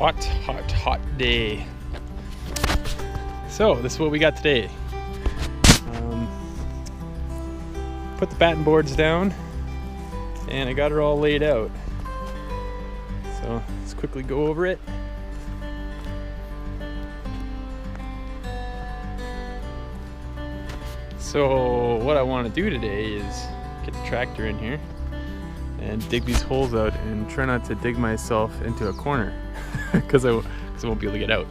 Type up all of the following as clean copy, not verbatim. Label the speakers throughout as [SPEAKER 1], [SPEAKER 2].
[SPEAKER 1] hot day. So this is what we got today. Put the batten boards down and I got it all laid out. So let's quickly go over it. So what I want to do today is get the tractor in here and dig these holes out and try not to dig myself into a corner because I won't be able to get out.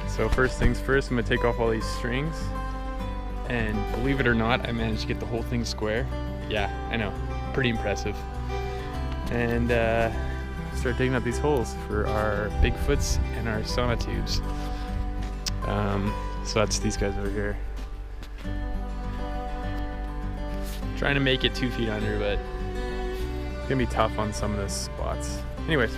[SPEAKER 1] So first things first, I'm going to take off all these strings, and believe it or not, I managed to get the whole thing square. Yeah, I know, pretty impressive. And start digging up these holes for our Bigfoots and our sonotubes. So that's these guys over here. Trying to make it 2 feet under, but it's gonna be tough on some of the spots. Anyways.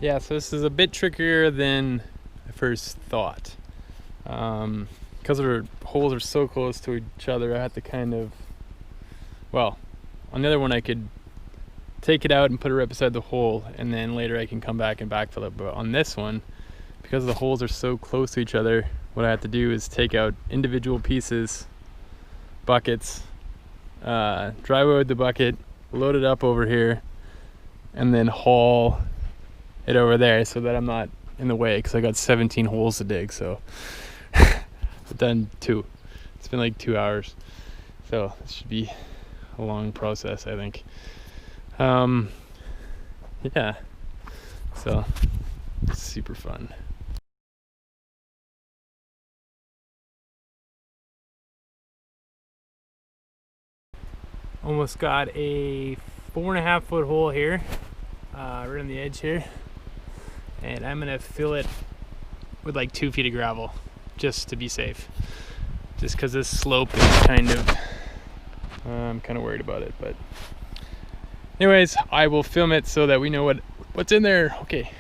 [SPEAKER 1] Yeah, so this is a bit trickier than I first thought. Because our holes are so close to each other, I had to kind of, well, on the other one I could take it out and put it right beside the hole, and then later I can come back and backfill it. But on this one, because the holes are so close to each other, what I have to do is take out individual pieces, buckets, drywall the bucket, load it up over here, and then haul it over there so that I'm not in the way, because I got 17 holes to dig. So I've done 2. It's been like 2 hours, so this should be a long process, I think. Yeah, so it's super fun. Almost got a 4.5 foot hole here, right on the edge here. And I'm gonna fill it with like 2 feet of gravel just to be safe. Just because this slope is kind of, I'm kind of worried about it. But anyways, I will film it so that we know what's in there. Okay.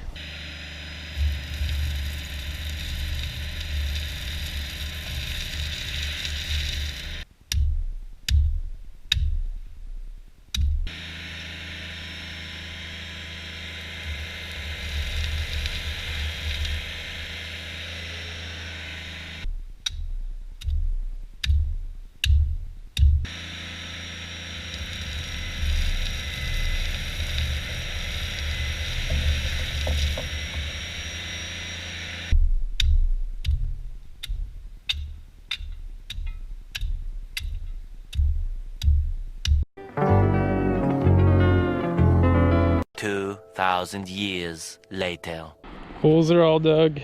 [SPEAKER 2] Thousand years later.
[SPEAKER 1] Holes are all dug.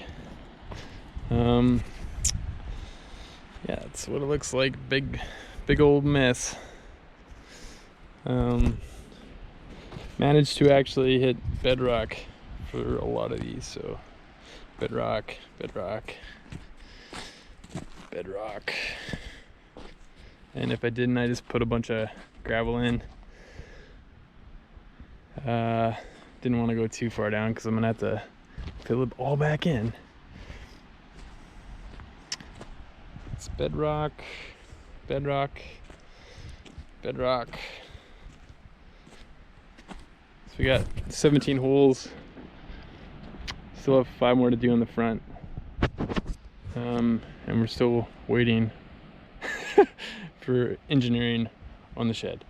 [SPEAKER 1] Yeah, that's what it looks like. Big old mess. Managed to actually hit bedrock for a lot of these. So bedrock. And if I didn't, I just put a bunch of gravel in. Didn't want to go too far down because I'm gonna have to fill it all back in. It's bedrock. So we got 17 holes. Still have 5 more to do on the front. and we're still waiting for engineering on the shed.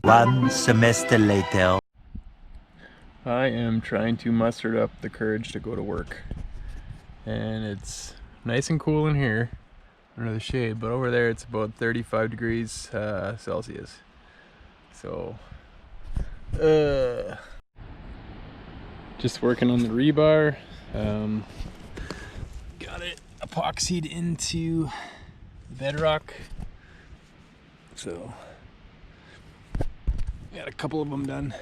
[SPEAKER 2] One semester later.
[SPEAKER 1] I am trying to muster up the courage to go to work. And it's nice and cool in here under the shade, but over there it's about 35 degrees Celsius. So, just working on the rebar. Got it epoxied into the bedrock. So, got a couple of them done.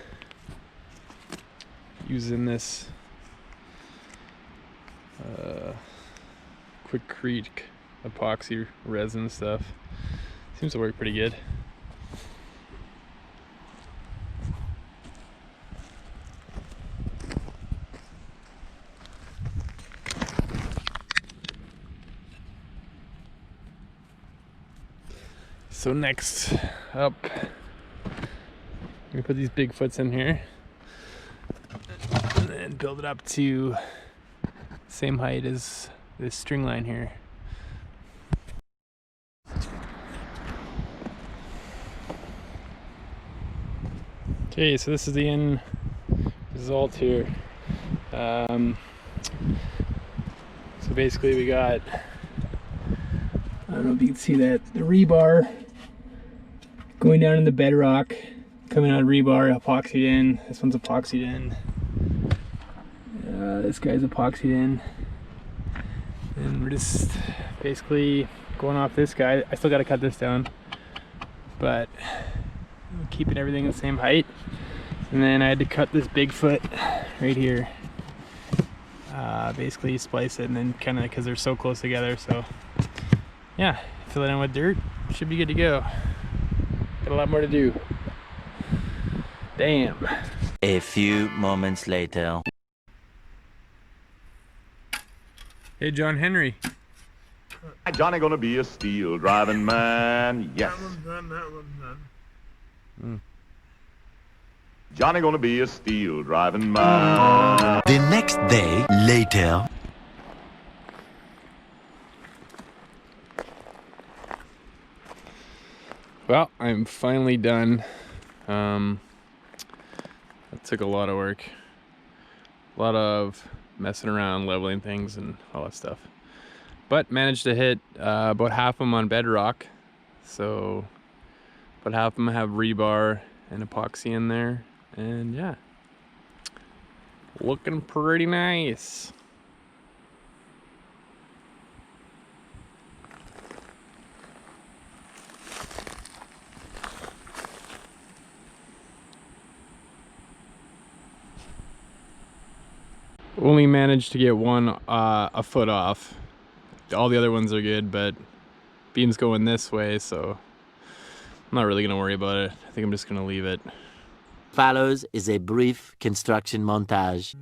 [SPEAKER 1] Using this Quikrete epoxy resin stuff. Seems to work pretty good. So next up, I'm gonna put these Bigfoots in here and then build it up to same height as this string line here. Okay, so this is the end result here. So basically we got, I don't know if you can see that, the rebar going down in the bedrock, coming out of rebar, epoxied in. This one's epoxied in. This guy's epoxied in. And we're just basically going off this guy. I still got to cut this down, but keeping everything the same height. And then I had to cut this Bigfoot right here. Basically splice it and then kind of, because they're so close together. So yeah, fill it in with dirt. Should be good to go. Got a lot more to do. Damn.
[SPEAKER 2] A few moments later.
[SPEAKER 1] Hey, John Henry.
[SPEAKER 3] Johnny gonna be a steel driving man, yes. Johnny gonna be a steel driving man.
[SPEAKER 2] The next day, later.
[SPEAKER 1] Well, I'm finally done. That took a lot of work. A lot of messing around, leveling things and all that stuff. But managed to hit about half of them on bedrock. So about half of them have rebar and epoxy in there. And yeah, looking pretty nice. Only managed to get one a foot off. All the other ones are good, but beam's going this way, so I'm not really gonna worry about it. I think I'm just gonna leave it.
[SPEAKER 2] Follows is a brief construction montage.